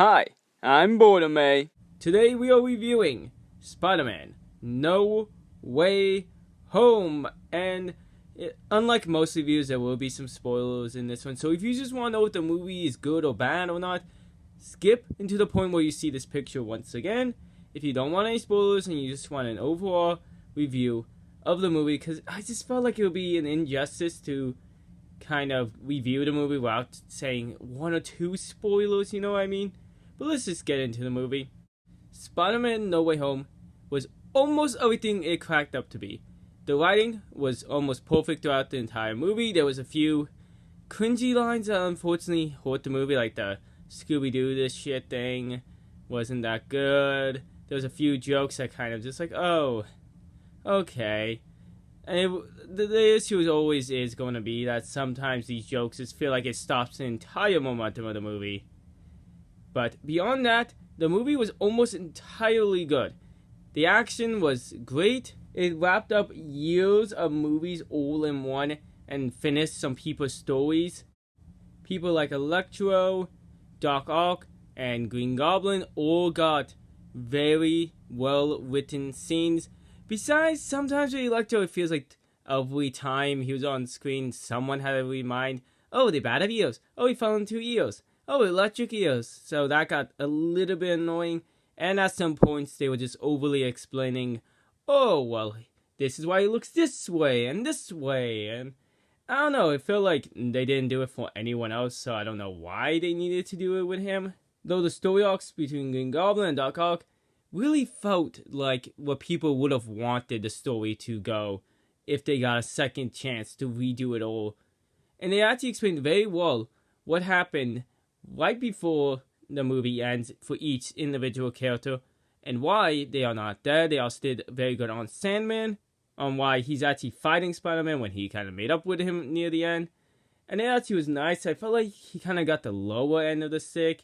Hi, I'm Birdime. Today we are reviewing Spider-Man No Way Home, and unlike most reviews, there will be some spoilers in this one. So if you just want to know if the movie is good or bad or not, skip into the point where you see this picture once again. If you don't want any spoilers and you just want an overall review of the movie, because I just felt like it would be an injustice to kind of review the movie without saying one or two spoilers, you know what I mean? But let's just get into the movie. Spider-Man No Way Home was almost everything it cracked up to be. The writing was almost perfect throughout the entire movie. There was a few cringy lines that unfortunately hurt the movie, like the Scooby-Doo this shit thing wasn't that good. There was a few jokes that kind of just like, oh, okay. And the issue always is going to be that sometimes these jokes just feel like it stops the entire momentum of the movie. But beyond that, the movie was almost entirely good. The action was great. It wrapped up years of movies all in one and finished some people's stories. People like Electro, Doc Ock, and Green Goblin all got very well written scenes. Besides, sometimes with Electro, it feels like every time he was on screen, someone had to remind, oh, they bad have ears. Oh, he fell into ears. Oh, electric ears. So that got a little bit annoying. And at some points, they were just overly explaining, oh, well, this is why he looks this way and this way. And I don't know, it felt like they didn't do it for anyone else, so I don't know why they needed to do it with him. Though the story arcs between Green Goblin and Doc Ock really felt like what people would have wanted the story to go if they got a second chance to redo it all. And they actually explained very well what happened right before the movie ends for each individual character and why they are not dead. They also did very good on Sandman, on why he's actually fighting Spider-Man when he kind of made up with him near the end. And it actually was nice. I felt like he kind of got the lower end of the stick.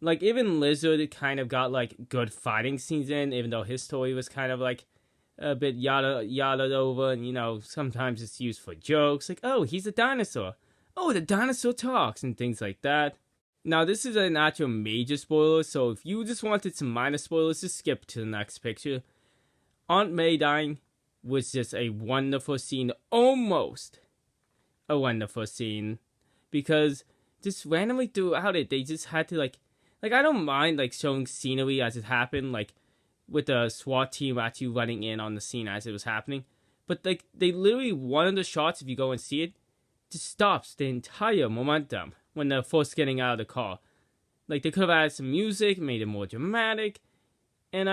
Like, even Lizard kind of got, like, good fighting scenes in, even though his story was kind of, like, a bit yada over, and, you know, sometimes it's used for jokes, like, oh, he's a dinosaur. Oh, the dinosaur talks, and things like that. Now, this is an actual major spoiler, so if you just wanted some minor spoilers, just skip to the next picture. Aunt May dying was just a wonderful scene, almost a wonderful scene, because just randomly throughout it, they just had to, like, I don't mind, like, showing scenery as it happened, like, with the SWAT team actually running in on the scene as it was happening. But, like, they literally, one of the shots, if you go and see it, just stops the entire momentum when they're first getting out of the car. Like, they could have added some music, made it more dramatic, and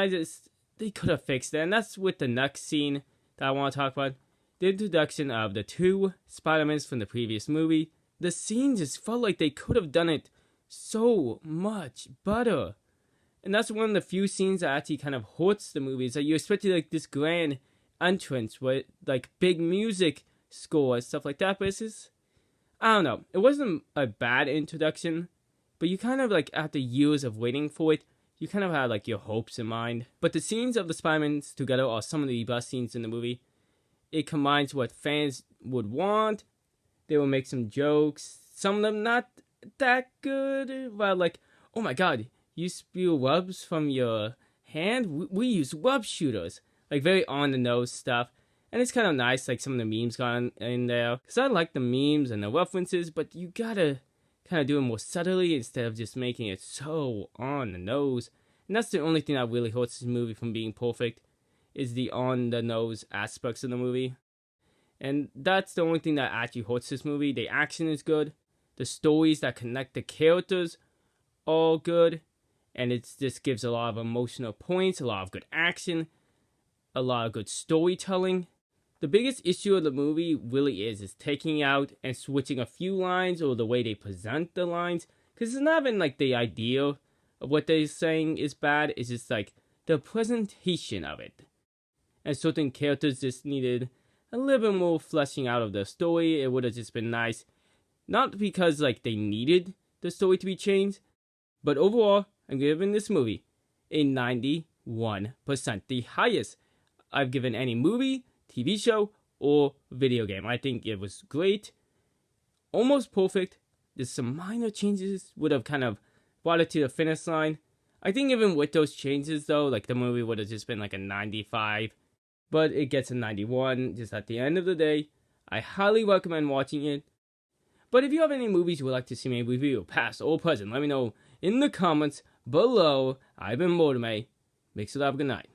they could have fixed it. And that's with the next scene that I want to talk about. The introduction of the two Spider-Mans from the previous movie. The scene just felt like they could have done it so much better. And that's one of the few scenes that actually kind of hurts the movie. Is that you expected, like, this grand entrance with, like, big music score and stuff like that, but it's just, I don't know. It wasn't a bad introduction, but you kind of, like, after years of waiting for it, you kind of had, like, your hopes in mind. But the scenes of the Spider-Mans together are some of the best scenes in the movie. It combines what fans would want. They will make some jokes. Some of them not that good, but like, oh my god, you spew webs from your hand? We use web shooters. Like, very on the nose stuff. And it's kind of nice, like, some of the memes got in there. Because I like the memes and the references, but you gotta kind of do it more subtly instead of just making it so on the nose. And that's the only thing that really hurts this movie from being perfect, is the on the nose aspects of the movie. And that's the only thing that actually hurts this movie. The action is good. The stories that connect the characters are good. And it just gives a lot of emotional points, a lot of good action, a lot of good storytelling. The biggest issue of the movie really is taking out and switching a few lines or the way they present the lines. Because it's not even like the idea of what they're saying is bad. It's just like the presentation of it. And certain characters just needed a little bit more fleshing out of the story. It would have just been nice. Not because, like, they needed the story to be changed, but overall, I'm giving this movie a 91%, the highest I've given any movie, TV show, or video game. I think it was great, almost perfect. Just some minor changes would have kind of brought it to the finish line. I think even with those changes, though, like the movie would have just been like a 95, but it gets a 91 just at the end of the day. I highly recommend watching it. But if you have any movies you would like to see me review, past or present, let me know in the comments below. I've been Birdime. Make sure to have a good night.